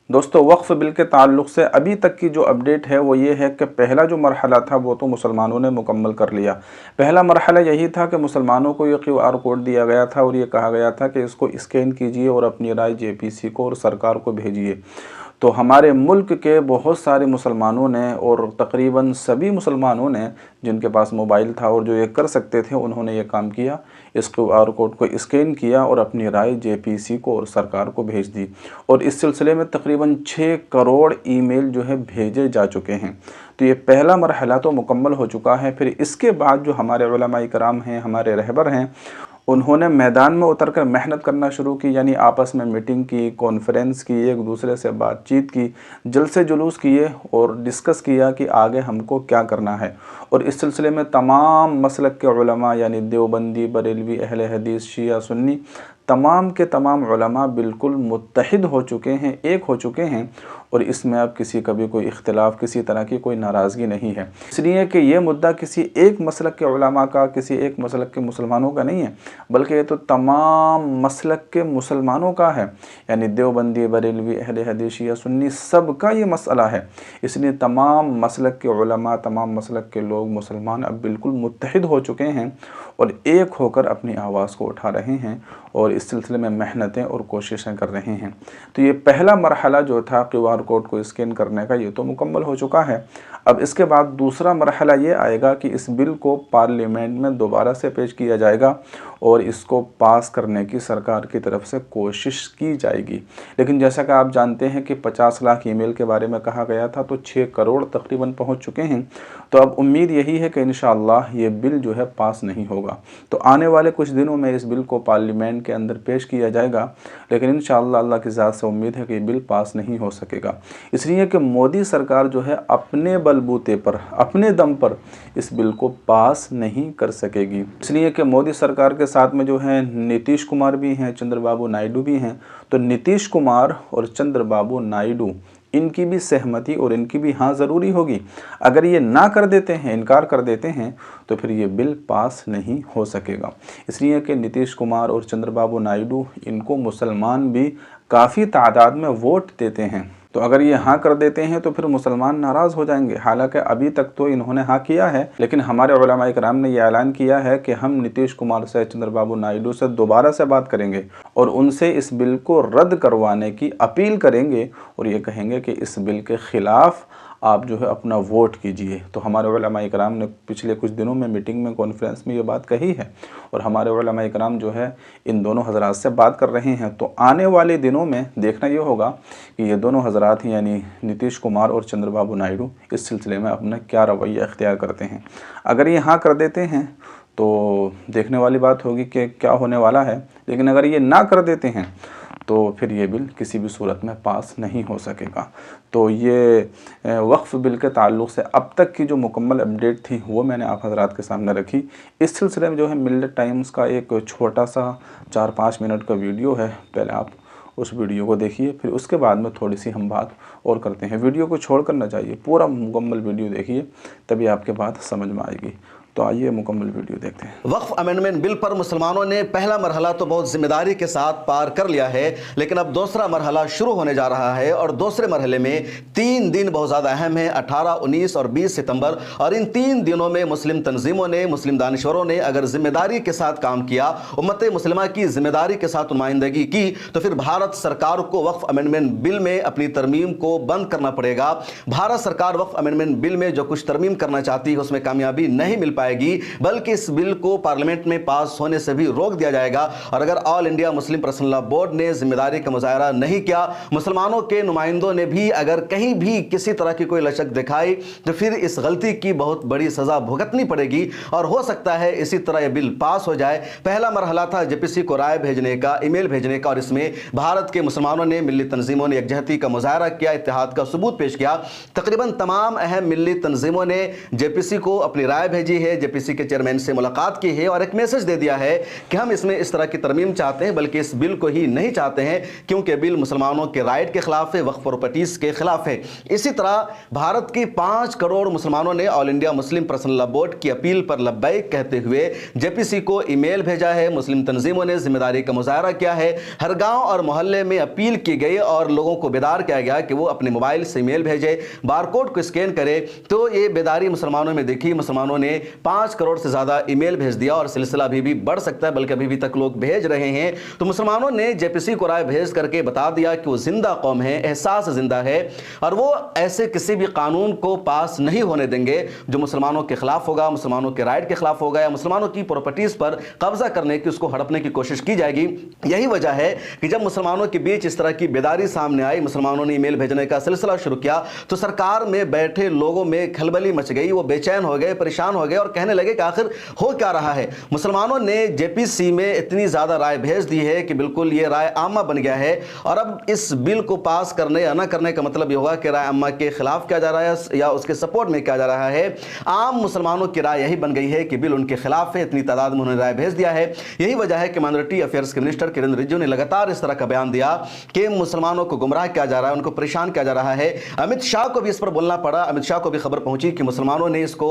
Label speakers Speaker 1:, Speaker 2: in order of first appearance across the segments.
Speaker 1: दोस्तों, वक्फ बिल के ताल्लुक़ से अभी तक की जो अपडेट है वो ये है कि पहला जो मरहला था वो तो मुसलमानों ने मुकम्मल कर लिया। पहला मरहला यही था कि मुसलमानों को ये QR कोड दिया गया था और ये कहा गया था कि इसको स्कैन कीजिए और अपनी राय JPC को और सरकार को भेजिए। तो हमारे मुल्क के बहुत सारे मुसलमानों ने और तकरीबन सभी मुसलमानों ने जिनके पास मोबाइल था और जो ये कर सकते थे उन्होंने ये काम किया। इस QR कोड को स्कैन किया और अपनी राय JPC को और सरकार को भेज दी और इस सिलसिले में तकरीबन 6 करोड़ ईमेल जो है भेजे जा चुके हैं। तो ये पहला मरहला तो मुकम्मल हो चुका है। फिर इसके बाद जो हमारे उलमाए कराम हैं, हमारे रहबर हैं, उन्होंने मैदान में उतर कर मेहनत करना शुरू की, यानी आपस में मीटिंग की, कॉन्फ्रेंस की, एक दूसरे से बातचीत की, जलसे जुलूस किए और डिस्कस किया कि आगे हमको क्या करना है। और इस सिलसिले में तमाम मसलक के उलमा यानी देवबंदी, बरेलवी, अहले हदीस, शिया, सुन्नी, तमाम के तमाम उलमा बिल्कुल मुत्तहिद हो चुके हैं, एक हो चुके हैं और इसमें अब किसी का भी कोई इख्तिलाफ़, किसी तरह की कोई नाराज़गी नहीं है। इसलिए कि ये मुद्दा किसी एक मसलक के उलमा का, किसी एक मसलक के मुसलमानों का नहीं है, बल्कि ये तो तमाम मसलक के मुसलमानों का है, यानी देवबंदी, बरेलवी, अहले हदीस, शिया, सुन्नी, सब का ये मसला है। इसलिए तमाम मसलक के उलमा, तमाम मसलक के लोग मुसलमान अब बिल्कुल मुत्तहिद हो चुके हैं और एक होकर अपनी आवाज़ को उठा रहे हैं और इस सिलसिले में मेहनतें और कोशिशें कर रहे हैं। तो ये पहला मरहला जो था QR कोड को स्कैन करने का, ये तो मुकम्मल हो चुका है। अब इसके बाद दूसरा मरहला ये आएगा कि इस बिल को पार्लियामेंट में दोबारा से पेश किया जाएगा और इसको पास करने की सरकार की तरफ से कोशिश की जाएगी। लेकिन जैसा कि आप जानते हैं कि 50 लाख ईमेल के बारे में कहा गया था, तो 6 करोड़ तकरीबन पहुंच चुके हैं। तो अब उम्मीद यही है कि इंशाअल्लाह ये बिल जो है पास नहीं होगा। तो आने वाले कुछ दिनों में इस बिल को पार्लियामेंट के अंदर पेश किया जाएगा, लेकिन इंशाअल्लाह अल्लाह की ज़ात से उम्मीद है कि बिल पास नहीं हो सकेगा। इसलिए कि मोदी सरकार जो है अपने बलबूते पर, अपने दम पर इस बिल को पास नहीं कर सकेगी। इसलिए कि मोदी सरकार के साथ में जो है नीतीश कुमार भी हैं, चंद्रबाबू नायडू भी हैं। तो नीतीश कुमार और चंद्रबाबू नायडू, इनकी भी सहमति और इनकी भी हाँ ज़रूरी होगी। अगर ये ना कर देते हैं, इनकार कर देते हैं, तो फिर ये बिल पास नहीं हो सकेगा। इसलिए कि नीतीश कुमार और चंद्रबाबू नायडू, इनको मुसलमान भी काफ़ी तादाद में वोट देते हैं। तो अगर ये हाँ कर देते हैं तो फिर मुसलमान नाराज़ हो जाएंगे। हालांकि अभी तक तो इन्होंने हाँ किया है, लेकिन हमारे उलमाए कराम ने यह ऐलान किया है कि हम नीतीश कुमार से, चंद्रबाबू नायडू से दोबारा से बात करेंगे और उनसे इस बिल को रद्द करवाने की अपील करेंगे और ये कहेंगे कि इस बिल के ख़िलाफ़ आप जो है अपना वोट कीजिए। तो हमारे उलमाए कराम ने पिछले कुछ दिनों में मीटिंग में, कॉन्फ्रेंस में ये बात कही है और हमारे उलमाए कराम जो है इन दोनों हज़रात से बात कर रहे हैं। तो आने वाले दिनों में देखना ये होगा कि ये दोनों हज़रात यानी नीतीश कुमार और चंद्रबाबू नायडू इस सिलसिले में अपना क्या रवैया इख्तियार करते हैं। अगर ये हाँ कर देते हैं तो देखने वाली बात होगी कि क्या होने वाला है, लेकिन अगर ये ना कर देते हैं तो फिर ये बिल किसी भी सूरत में पास नहीं हो सकेगा। तो ये वक्फ बिल के ताल्लुक़ से अब तक की जो मुकम्मल अपडेट थी वो मैंने आप हज़रात के सामने रखी। इस सिलसिले में जो है मिल्लत टाइम्स का एक छोटा सा 4-5 मिनट का वीडियो है, पहले आप उस वीडियो को देखिए, फिर उसके बाद में थोड़ी सी हम बात और करते हैं। वीडियो को छोड़ कर ना जाइए, पूरा मुकम्मल वीडियो देखिए, तभी आपके बात समझ में आएगी। तो आइए मुकम्मल वीडियो देखते हैं।
Speaker 2: वक्फ अमेंडमेंट बिल पर मुसलमानों ने पहला मरहला तो बहुत जिम्मेदारी के साथ पार कर लिया है, लेकिन अब दूसरा मरहला शुरू होने जा रहा है और दूसरे मरहले में 3 दिन बहुत ज़्यादा अहम है, 18, 19 और 20 सितंबर। और इन 3 दिनों में मुस्लिम तंजीमों ने, मुस्लिम दानिश्वरों ने अगर जिम्मेदारी के साथ काम किया, उम्मत मुस्लिमा की जिम्मेदारी के साथ नुमाइंदगी की, तो फिर भारत सरकार को वक्फ अमेंडमेंट बिल में अपनी तरमीम को बंद करना पड़ेगा। भारत सरकार वक्फ अमेंडमेंट बिल में जो कुछ तरमीम करना चाहती है उसमें कामयाबी नहीं मिल पाएगी, बल्कि इस बिल को पार्लियामेंट में पास होने से भी रोक दिया जाएगा। और अगर all India Muslim personal law board ने जिम्मेदारी का मुजाहरा नहीं किया, मुसलमानों के नुमाइंदों ने भी अगर कहीं भी किसी तरह की कोई लचक दिखाई, तो फिर इस गलती की बहुत बड़ी सजा भुगतनी पड़ेगी और हो सकता है इसी तरह यह बिल पास हो जाए। पहला मरहला था JPC को राय भेजने का, ईमेल भेजने का, और इसमें भारत के मुसलमानों ने, मिल्ली तंजीमों ने यकजहती का मुजाहरा किया, इत्तेहाद का सबूत पेश किया। तकरीबन तमाम अहम मिल्ली तंजीमों ने JPC को अपनी राय भेजी है, जेपीसी के चेयरमैन से मुलाकात की है और एक मैसेज दे दिया है कि हम इसमें इस तरह की तरमीम चाहते हैं, बल्कि इस बिल को ही नहीं चाहते हैं, क्योंकि बिल मुसलमानों के राइट के खिलाफ है, वक्फ प्रॉपर्टीज के खिलाफ है। इसी तरह भारत की 5 करोड़ मुसलमानों ने all India Muslim personal law board की अपील पर लब्बैक कहते हुए जेपीसी को ईमेल भेजा है। मुस्लिम तंजीमों ने जिम्मेदारी का मुजाहरा किया है। हर गांव और मोहल्ले में अपील की गई और लोगों को बेदार किया गया कि वो अपने मोबाइल से ईमेल भेजे, बारकोड को स्कैन करे। तो ये बेदारी मुसलमानों में देखी। मुसलमानों ने 5 करोड़ से ज्यादा ईमेल भेज दिया और सिलसिला अभी भी बढ़ सकता है, बल्कि अभी भी तक लोग भेज रहे हैं। तो मुसलमानों ने जेपीसी को राय भेज करके बता दिया कि वो जिंदा कौम है, एहसास जिंदा है, और वो ऐसे किसी भी कानून को पास नहीं होने देंगे जो मुसलमानों के खिलाफ होगा, मुसलमानों के राइट के खिलाफ होगा, या मुसलमानों की प्रॉपर्टीज पर कब्जा करने की, उसको हड़पने की कोशिश की जाएगी। यही वजह है कि जब मुसलमानों के बीच इस तरह की बेदारी सामने आई, मुसलमानों ने ईमेल भेजने का सिलसिला शुरू किया, तो सरकार में बैठे लोगों में खलबली मच गई। वो बेचैन हो गए, परेशान हो गए और कहने लगे कि आखिर हो क्या रहा है। मुसलमानों ने जेपीसी में इतनी ज्यादा राय भेज दी है कि बिल्कुल ये राय आमा बन गया है, और अब इस बिल को पास करने या ना करने का मतलब ये होगा कि राय आमा के खिलाफ किया जा रहा है या उसके सपोर्ट में किया जा रहा है। आम मुसलमानों की राय यही बन गई है कि बिल उनके खिलाफ है। इतनी तादाद में उन्होंने राय भेज दिया है। यही वजह है कि माइनॉरिटी अफेयर्स के मिनिस्टर किरण रिजिजू ने लगातार इस तरह का बयान दिया कि मुसलमानों को गुमराह किया जा रहा है, उनको परेशान किया जा रहा है। अमित शाह को भी इस पर बोलना पड़ा। अमित शाह को भी खबर पहुंची कि मुसलमानों ने इसको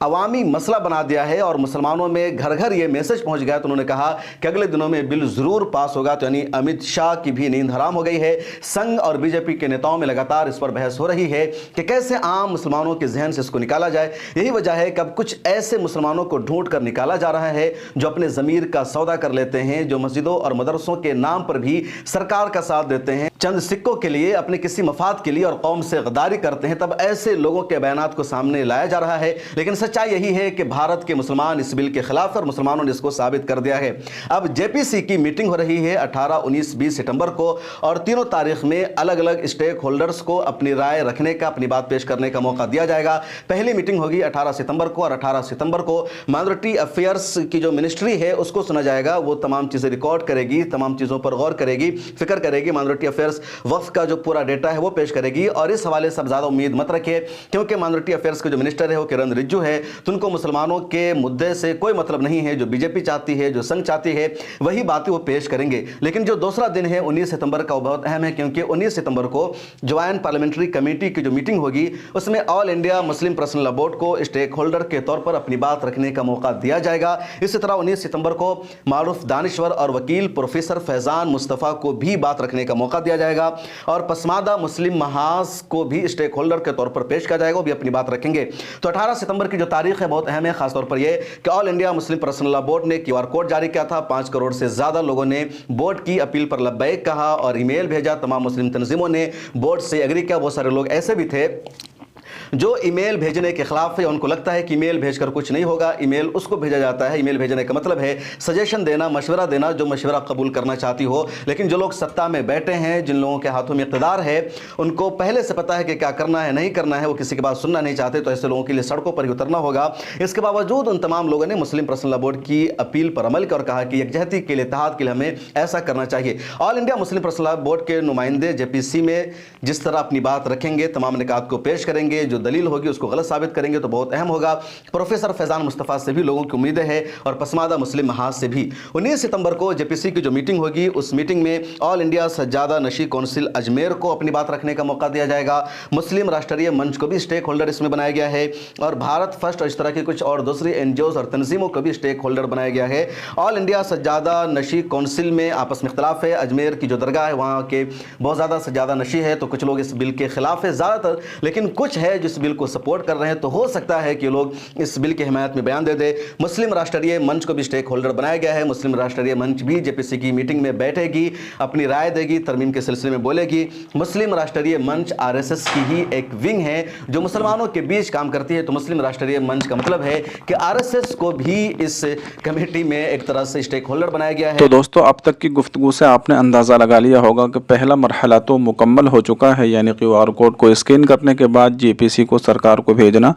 Speaker 2: अवामी मसला बना दिया है और मुसलमानों में घर घर ये मैसेज पहुंच गया। तो उन्होंने कहा कि अगले दिनों में बिल जरूर पास होगा। तो यानी अमित शाह की भी नींद हराम हो गई है। संघ और बीजेपी के नेताओं में लगातार इस पर बहस हो रही है कि कैसे आम मुसलमानों के जहन से इसको निकाला जाए। यही वजह है कि अब कुछ ऐसे मुसलमानों को ढूंढ कर निकाला जा रहा है जो अपने जमीर का सौदा कर लेते हैं, जो मस्जिदों और मदरसों के नाम पर भी सरकार का साथ देते हैं, चंद सिक्कों के लिए, अपने किसी मफाद के लिए और कौम से गद्दारी करते हैं। तब ऐसे लोगों के बयानात को सामने लाया जा रहा है। लेकिन सच्चाई यही है कि भारत के मुसलमान इस बिल के खिलाफ और मुसलमानों ने इसको साबित कर दिया है। अब जेपीसी की मीटिंग हो रही है 18, 19, 20 सितंबर को, और तीनों तारीख में अलग अलग स्टेक होल्डर्स को अपनी राय रखने का, अपनी बात पेश करने का मौका दिया जाएगा। पहली मीटिंग होगी 18 सितंबर को, और 18 सितंबर को माइनॉरिटी अफेयर्स की जो मिनिस्ट्री है उसको सुना जाएगा। वो तमाम चीजें रिकॉर्ड करेगी, तमाम चीजों पर गौर करेगी, फिक्र करेगी। माइनॉरिटी अफेयर्स वक्फ का जो पूरा डेटा है वो पेश करेगी। और इस हवाले से ज्यादा उम्मीद मत रखिए, क्योंकि माइनॉरिटी अफेयर्स के जो मिनिस्टर है वो किरण रिजिजू है, तो उनको मुसलमानों के मुद्दे से कोई मतलब नहीं है। जो बीजेपी चाहती है, जो संघ चाहती है, वही बातें वो पेश करेंगे। लेकिन जो दूसरा दिन है 19 सितंबर का, वो बहुत अहम है, क्योंकि 19 सितंबर को ज्वाइंट पार्लियामेंट्री कमेटी की जो मीटिंग होगी उसमें all India Muslim personal law board को स्टेक होल्डर के तौर पर अपनी बात रखने का मौका दिया जाएगा। इसी तरह 19 सितंबर को मारूफ दानिश्वर और वकील प्रोफेसर फैजान मुस्तफ़ा को भी बात रखने का मौका दिया जाएगा, और पसमादा मुस्लिम महाज को भी स्टेक होल्डर के तौर पर पेश किया जाएगा, वो भी अपनी बात रखेंगे। तो 18 सितंबर की जो तारीख है बहुत अहम है, खासतौर पर यह कि all India Muslim personal law board ने QR कोड जारी किया था। 5 करोड़ से ज्यादा लोगों ने बोर्ड की अपील पर लब्बैक कहा और ईमेल भेजा। तमाम मुस्लिम तंजीमों ने बोर्ड से एग्री किया। बहुत सारे लोग ऐसे भी थे जो ईमेल भेजने के खिलाफ है। उनको लगता है कि ईमेल भेजकर कुछ नहीं होगा। ईमेल उसको भेजा जाता है, ईमेल भेजने का मतलब है सजेशन देना, मशवरा देना, जो मशवरा कबूल करना चाहती हो। लेकिन जो लोग सत्ता में बैठे हैं, जिन लोगों के हाथों में इक़्तिदार है, उनको पहले से पता है कि क्या करना है, नहीं करना है, वो किसी की बात सुनना नहीं चाहते। तो ऐसे लोगों के लिए सड़कों पर ही उतरना होगा। इसके बावजूद उन तमाम लोगों ने मुस्लिम पर्सनल लॉ बोर्ड की अपील पर अमल किया और कहा कि यकजहती के लिए, इत्तेहाद के लिए हमें ऐसा करना चाहिए। All India Muslim personal law board के नुमाइंदे जेपीसी में जिस तरह अपनी बात रखेंगे, तमाम निकात को पेश करेंगे, जो दलील होगी उसको गलत साबित करेंगे, तो बहुत अहम होगा। प्रोफेसर फैजान मुस्तफ़ा से भी लोगों की उम्मीदें हैं और पसमादा मुस्लिम महाज से भी। 19 सितंबर को जेपीसी की जो मीटिंग होगी, उस मीटिंग में ऑल इंडिया सज्जादा नशी काउंसिल अजमेर को अपनी बात रखने का मौका दिया जाएगा। मुस्लिम राष्ट्रीय मंच को भी स्टेक होल्डर इसमें बनाया गया है, और भारत फर्स्ट और इस तरह की कुछ और दूसरी NGOs और तंजीमों को भी स्टेक होल्डर बनाया गया है। ऑल इंडिया सज्जादा नशी काउंसिल में आपस में इख्तलाफ है। अजमेर की जो दरगाह है वहाँ के बहुत ज़्यादा सज्जादा नशी है, तो कुछ लोग इस बिल के खिलाफ है ज़्यादातर, लेकिन कुछ है जिस बिल को सपोर्ट कर रहे हैं। तो हो सकता है कि लोग इस बिल की हिमायत में बयान दे दे। मुस्लिम राष्ट्रीय मंच को भी स्टेक होल्डर बनाया गया है। मुस्लिम राष्ट्रीय मंच भी जेपीसी की मीटिंग में बैठेगी, अपनी राय देगी, तरमीम के सिलसिले में बोलेगी। मुस्लिम राष्ट्रीय मंच RSS की ही एक विंग है जो मुसलमानों के बीच काम करती है। तो मुस्लिम राष्ट्रीय मंच का मतलब है कि RSS को भी इस कमेटी में एक तरह से स्टेक होल्डर बनाया गया है।
Speaker 1: तो दोस्तों, अब तक की गुफ्तगू से आपने अंदाज़ा लगा लिया होगा कि पहला मरहला तो मुकम्मल हो चुका है, यानी QR कोड को स्कैन करने के बाद जेपीसी किसी को सरकार को भेजना,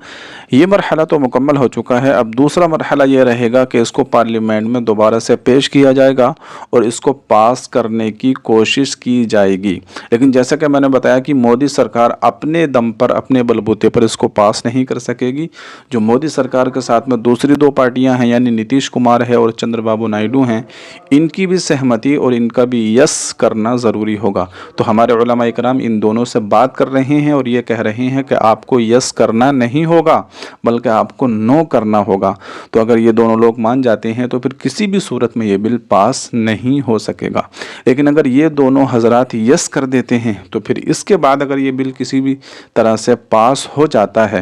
Speaker 1: ये मरहला तो मुकम्मल हो चुका है। अब दूसरा मरहला ये रहेगा कि इसको पार्लियामेंट में दोबारा से पेश किया जाएगा और इसको पास करने की कोशिश की जाएगी। लेकिन जैसा कि मैंने बताया कि मोदी सरकार अपने दम पर, अपने बलबूते पर इसको पास नहीं कर सकेगी। जो मोदी सरकार के साथ में दूसरी दो पार्टियां हैं, यानी नीतीश कुमार है और चंद्रबाबू नायडू हैं, इनकी भी सहमति और इनका भी यस करना ज़रूरी होगा। तो हमारे उलमा इकराम इन दोनों से बात कर रहे हैं और ये कह रहे हैं कि आपको यस करना नहीं होगा बल्कि आपको नो करना होगा। तो अगर ये दोनों लोग मान जाते हैं तो फिर किसी भी सूरत में ये बिल पास नहीं हो सकेगा। लेकिन अगर ये दोनों हजरात यस कर देते हैं तो फिर इसके बाद अगर ये बिल किसी भी तरह से पास हो जाता है,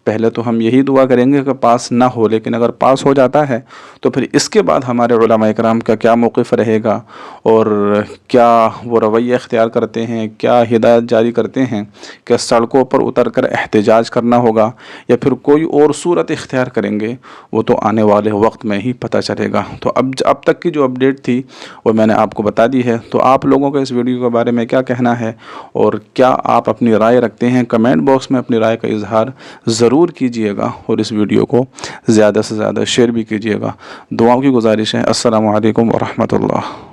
Speaker 1: पहले तो हम यही दुआ करेंगे कि पास ना हो, लेकिन अगर पास हो जाता है तो फिर इसके बाद हमारे उलमा इकराम का क्या मौक़िफ़ रहेगा और क्या वो रवैया इख्तियार करते हैं, क्या हिदायत जारी करते हैं कि सड़कों पर उतर कर एहतजाज करना होगा या फिर कोई और सूरत इख्तियार करेंगे, वो तो आने वाले वक्त में ही पता चलेगा। तो अब तक की जो अपडेट थी वो मैंने आपको बता दी है। तो आप लोगों को इस वीडियो के बारे में क्या कहना है और क्या आप अपनी राय रखते हैं, कमेंट बॉक्स में अपनी राय का इजहार ज़रूर कीजिएगा और इस वीडियो को ज़्यादा से ज़्यादा शेयर भी कीजिएगा। दुआओं की गुजारिश है। अस्सलामु अलैकुम व रहमतुल्लाह।